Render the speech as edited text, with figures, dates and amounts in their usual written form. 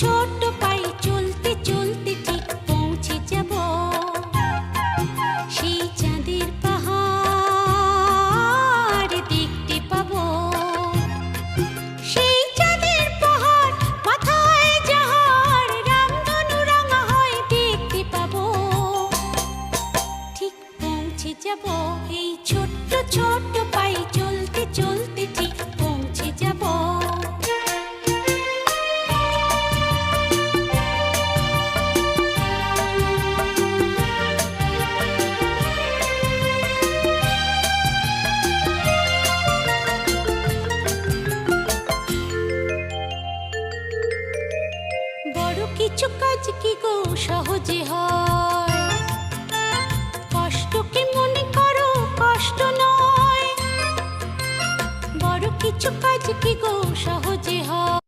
ছোট্ট পায়ে চলতে চলতে ঠিক পৌঁছে যাব সেই চাঁদের পাহাড় দেখতে পাবো। সেই চাঁদের পাহাড় মাথায় যাহার রামধনু রাঙা হয় দেখতে পাবো। ঠিক পৌঁছে যাব এই ছোট্ট ছোট্ট পায়ে চলতে চলতে ঠিক পৌঁছে যাব। বড় কিছু কাজ কি গো সহজে হয়, কষ্টকে মনে করো কষ্ট নয়। বড় কিছু কাজ কি গো সহজে হয়,